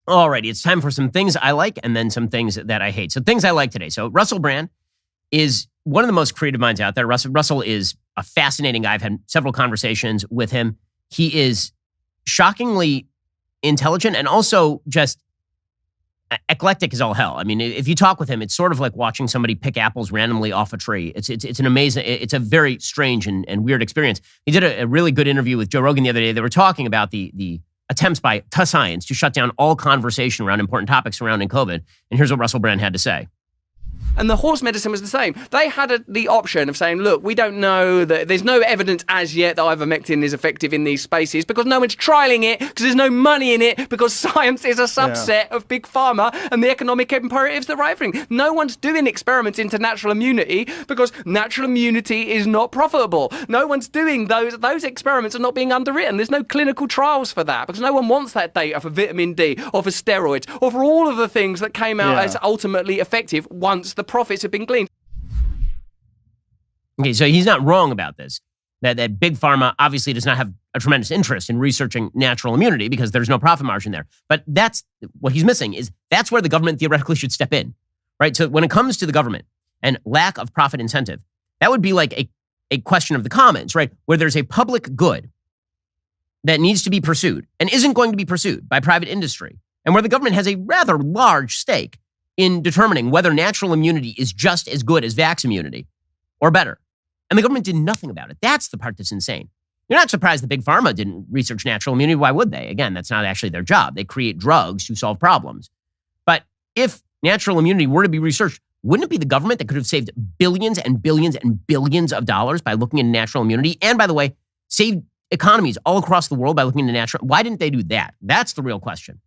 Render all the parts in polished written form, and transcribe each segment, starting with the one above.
Alrighty, it's time for some things I like and then some things that I hate. So things I like today. So Russell Brand is one of the most creative minds out there. Russell is a fascinating guy. I've had several conversations with him. He is shockingly intelligent and also just eclectic as all hell. I mean, if you talk with him, it's sort of like watching somebody pick apples randomly off a tree. It's an amazing, it's a very strange and weird experience. He did a really good interview with Joe Rogan the other day. They were talking about the attempts by science to shut down all conversation around important topics surrounding COVID. And here's what Russell Brand had to say. And the horse medicine was the same. They had the option of saying, look, we don't know, that there's no evidence as yet that ivermectin is effective in these spaces because no one's trialing it, because there's no money in it, because science is a subset of Big Pharma and the economic imperatives that right everything. No one's doing experiments into natural immunity because natural immunity is not profitable. No one's doing those experiments are not being underwritten. There's no clinical trials for that because no one wants that data for vitamin D or for steroids or for all of the things that came out as ultimately effective once the profits have been gleaned. Okay, so he's not wrong about this. That Big Pharma obviously does not have a tremendous interest in researching natural immunity because there's no profit margin there. But that's what he's missing is that's where the government theoretically should step in, right? So when it comes to the government and lack of profit incentive, that would be like a question of the commons, right? Where there's a public good that needs to be pursued and isn't going to be pursued by private industry, and where the government has a rather large stake in determining whether natural immunity is just as good as vax immunity or better. And the government did nothing about it. That's the part that's insane. You're not surprised that Big Pharma didn't research natural immunity. Why would they? Again, that's not actually their job. They create drugs to solve problems. But if natural immunity were to be researched, wouldn't it be the government that could have saved billions and billions and billions of dollars by looking into natural immunity? And by the way, saved economies all across the world by looking into natural. Why didn't they do that? That's the real question.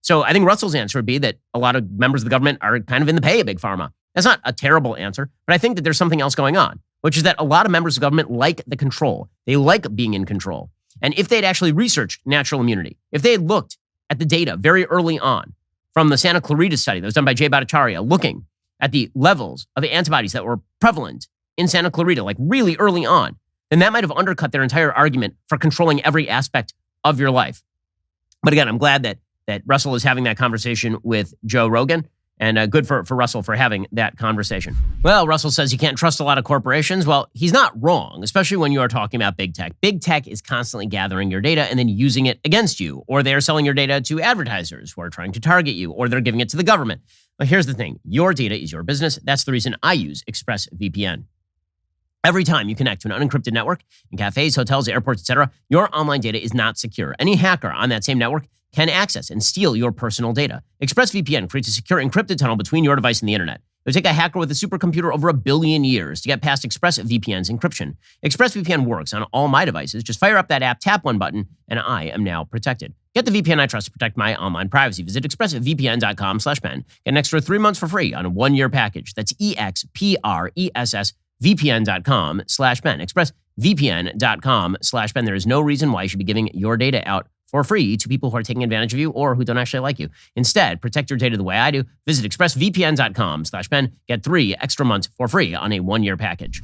So I think Russell's answer would be that a lot of members of the government are kind of in the pay of Big Pharma. That's not a terrible answer, but I think that there's something else going on, which is that a lot of members of government like the control. They like being in control. And if they'd actually researched natural immunity, if they had looked at the data very early on from the Santa Clarita study that was done by Jay Bhattacharya, looking at the levels of antibodies that were prevalent in Santa Clarita, like really early on, then that might have undercut their entire argument for controlling every aspect of your life. But again, I'm glad that Russell is having that conversation with Joe Rogan, and good for Russell for having that conversation. Well, Russell says you can't trust a lot of corporations. Well, he's not wrong, especially when you are talking about big tech. Big tech is constantly gathering your data and then using it against you, or they're selling your data to advertisers who are trying to target you, or they're giving it to the government. But here's the thing. Your data is your business. That's the reason I use ExpressVPN. Every time you connect to an unencrypted network in cafes, hotels, airports, etc., your online data is not secure. Any hacker on that same network can access and steal your personal data. ExpressVPN creates a secure encrypted tunnel between your device and the internet. It would take a hacker with a supercomputer over 1 billion years to get past ExpressVPN's encryption. ExpressVPN works on all my devices. Just fire up that app, tap one button, and I am now protected. Get the VPN I trust to protect my online privacy. Visit expressvpn.com/pen. Get an extra 3 months for free on a 1-year package. That's expressvpn.com/pen. expressvpn.com/pen. There is no reason why you should be giving your data out for free to people who are taking advantage of you or who don't actually like you. Instead, protect your data the way I do. Visit expressvpn.com/pen. Get 3 extra months for free on a 1-year package.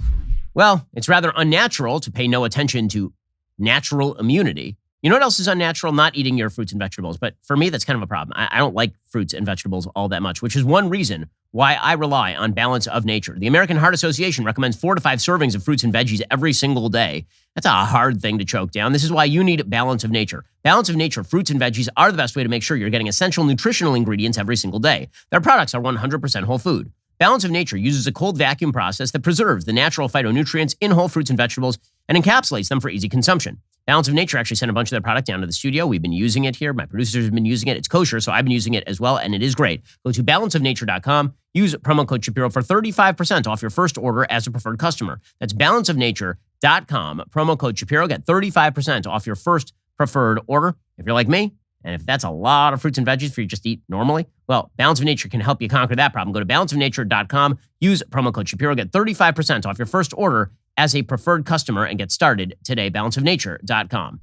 Well, it's rather unnatural to pay no attention to natural immunity. You know what else is unnatural? Not eating your fruits and vegetables. But for me, that's kind of a problem. I don't like fruits and vegetables all that much, which is one reason why I rely on Balance of Nature. The American Heart Association recommends 4 to 5 servings of fruits and veggies every single day. That's a hard thing to choke down. This is why you need Balance of Nature. Balance of Nature fruits and veggies are the best way to make sure you're getting essential nutritional ingredients every single day. Their products are 100% whole food. Balance of Nature uses a cold vacuum process that preserves the natural phytonutrients in whole fruits and vegetables and encapsulates them for easy consumption. Balance of Nature actually sent a bunch of their product down to the studio. We've been using it here. My producers have been using it. It's kosher, so I've been using it as well, and it is great. Go to balanceofnature.com. Use promo code Shapiro for 35% off your first order as a preferred customer. That's balanceofnature.com. Promo code Shapiro. Get 35% off your first preferred order. If you're like me, and if that's a lot of fruits and veggies for you just to eat normally, well, Balance of Nature can help you conquer that problem. Go to balanceofnature.com. Use promo code Shapiro. Get 35% off your first order as a preferred customer and get started today. Balanceofnature.com.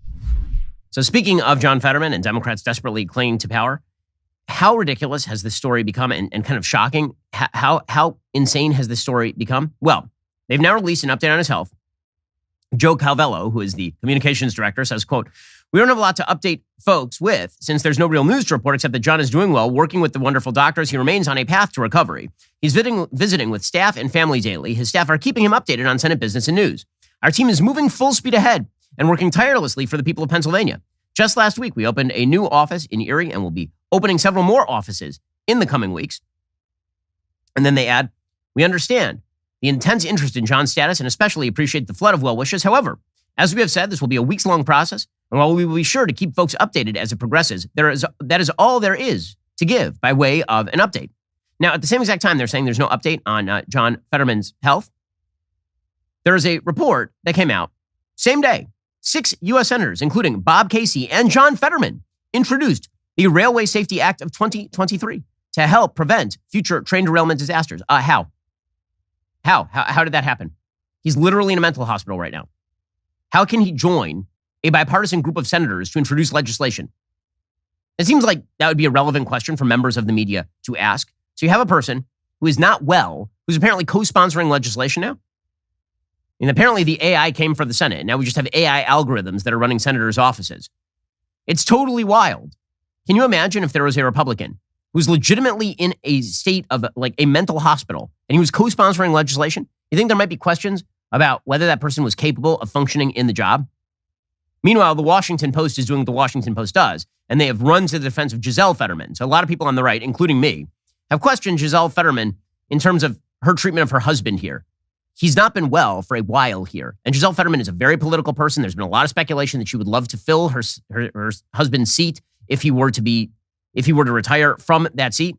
So speaking of John Fetterman and Democrats desperately clinging to power, how ridiculous has this story become and kind of shocking? How insane has this story become? Well, they've now released an update on his health. Joe Calvello, who is the communications director, says, quote, We don't have a lot to update folks with since there's no real news to report except that John is doing well, working with the wonderful doctors. He remains on a path to recovery. He's visiting with staff and family daily. His staff are keeping him updated on Senate business and news. Our team is moving full speed ahead and working tirelessly for the people of Pennsylvania. Just last week, we opened a new office in Erie and we'll be opening several more offices in the coming weeks. And then they add, we understand the intense interest in John's status and especially appreciate the flood of well wishes. However, as we have said, this will be a weeks-long process, and while we will be sure to keep folks updated as it progresses, that is all there is to give by way of an update. Now, at the same exact time, they're saying there's no update on John Fetterman's health. There is a report that came out same day. 6 U.S. senators, including Bob Casey and John Fetterman, introduced the Railway Safety Act of 2023 to help prevent future train derailment disasters. How did that happen? He's literally in a mental hospital right now. How can he join a bipartisan group of senators to introduce legislation? It seems like that would be a relevant question for members of the media to ask. So you have a person who is not well, who's apparently co-sponsoring legislation now. And apparently the AI came for the Senate. And now we just have AI algorithms that are running senators' offices. It's totally wild. Can you imagine if there was a Republican who's legitimately in a state of like a mental hospital and he was co-sponsoring legislation? You think there might be questions about whether that person was capable of functioning in the job? Meanwhile, the Washington Post is doing what the Washington Post does, and they have run to the defense of Giselle Fetterman. So a lot of people on the right, including me, have questioned Giselle Fetterman in terms of her treatment of her husband here. He's not been well for a while here. And Giselle Fetterman is a very political person. There's been a lot of speculation that she would love to fill her husband's seat if he were to retire from that seat.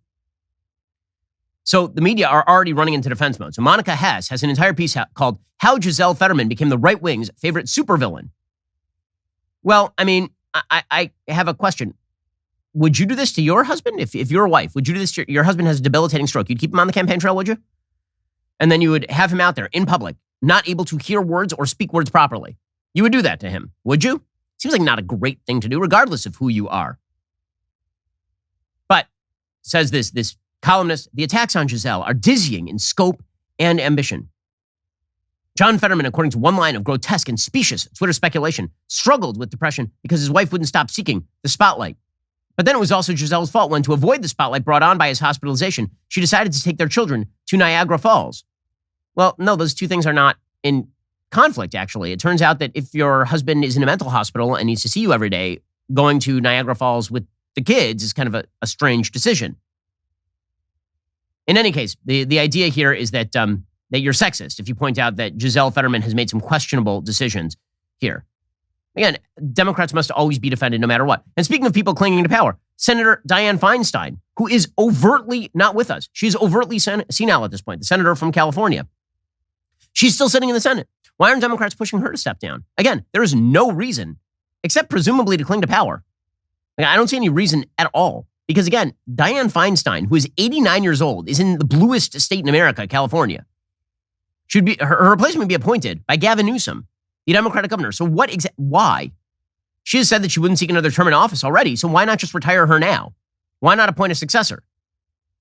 So the media are already running into defense mode. So Monica Hess has an entire piece called How Giselle Fetterman Became the Right Wing's Favorite Supervillain. Well, I mean, I have a question. Would you do this to your husband? If you're a wife, would you do this to your husband has a debilitating stroke? You'd keep him on the campaign trail, would you? And then you would have him out there in public, not able to hear words or speak words properly. You would do that to him, would you? Seems like not a great thing to do, regardless of who you are. But, says this columnist, the attacks on Giselle are dizzying in scope and ambition. John Fetterman, according to one line of grotesque and specious Twitter speculation, struggled with depression because his wife wouldn't stop seeking the spotlight. But then it was also Giselle's fault when, to avoid the spotlight brought on by his hospitalization, she decided to take their children to Niagara Falls. Well, no, those two things are not in conflict, actually. It turns out that if your husband is in a mental hospital and needs to see you every day, going to Niagara Falls with the kids is kind of a strange decision. In any case, the idea here is that you're sexist if you point out that Giselle Fetterman has made some questionable decisions here. Again, Democrats must always be defended no matter what. And speaking of people clinging to power, Senator Dianne Feinstein, who is overtly not with us. She's overtly senile at this point, the senator from California. She's still sitting in the Senate. Why aren't Democrats pushing her to step down? Again, there is no reason, except presumably to cling to power. I don't see any reason at all. Because again, Dianne Feinstein, who is 89 years old, is in the bluest state in America, California. Her replacement be appointed by Gavin Newsom, the Democratic governor. So why? She has said that she wouldn't seek another term in office already, so why not just retire her now? Why not appoint a successor?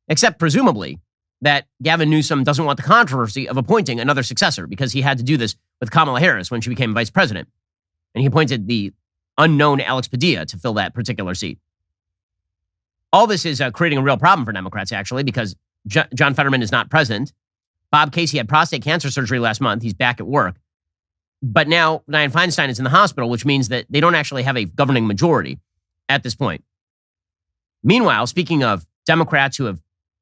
Except presumably that Gavin Newsom doesn't want the controversy of appointing another successor because he had to do this with Kamala Harris when she became vice president. And he appointed the unknown Alex Padilla to fill that particular seat. All this is creating a real problem for Democrats, actually, because John Fetterman is not president. Bob Casey had prostate cancer surgery last month. He's back at work. But now Dianne Feinstein is in the hospital, which means that they don't actually have a governing majority at this point. Meanwhile, speaking of Democrats who have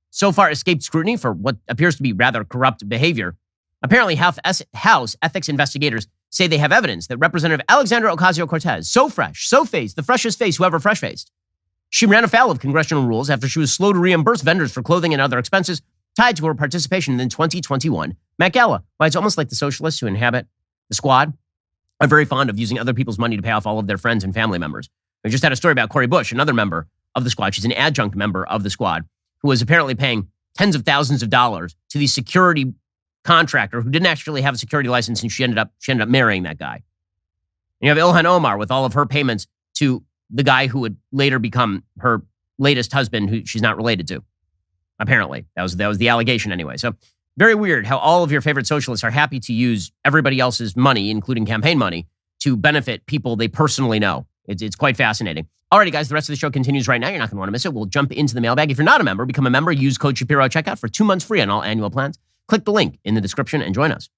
so far escaped scrutiny for what appears to be rather corrupt behavior, apparently House ethics investigators say they have evidence that Representative Alexandra Ocasio-Cortez, so fresh, so faced, the freshest face whoever fresh-faced, she ran afoul of congressional rules after she was slow to reimburse vendors for clothing and other expenses tied to her participation in the 2021 Met Gala. Why, it's almost like the socialists who inhabit the squad are very fond of using other people's money to pay off all of their friends and family members. We just had a story about Cori Bush, another member of the squad. She's an adjunct member of the squad who was apparently paying tens of thousands of dollars to the security contractor who didn't actually have a security license, and she ended up marrying that guy. And you have Ilhan Omar with all of her payments to the guy who would later become her latest husband, who she's not related to. Apparently, that was the allegation anyway. So very weird how all of your favorite socialists are happy to use everybody else's money, including campaign money, to benefit people they personally know. It's quite fascinating. Alrighty, guys, the rest of the show continues right now. You're not going to want to miss it. We'll jump into the mailbag. If you're not a member, become a member. Use code Shapiro at checkout for 2 months free on all annual plans. Click the link in the description and join us.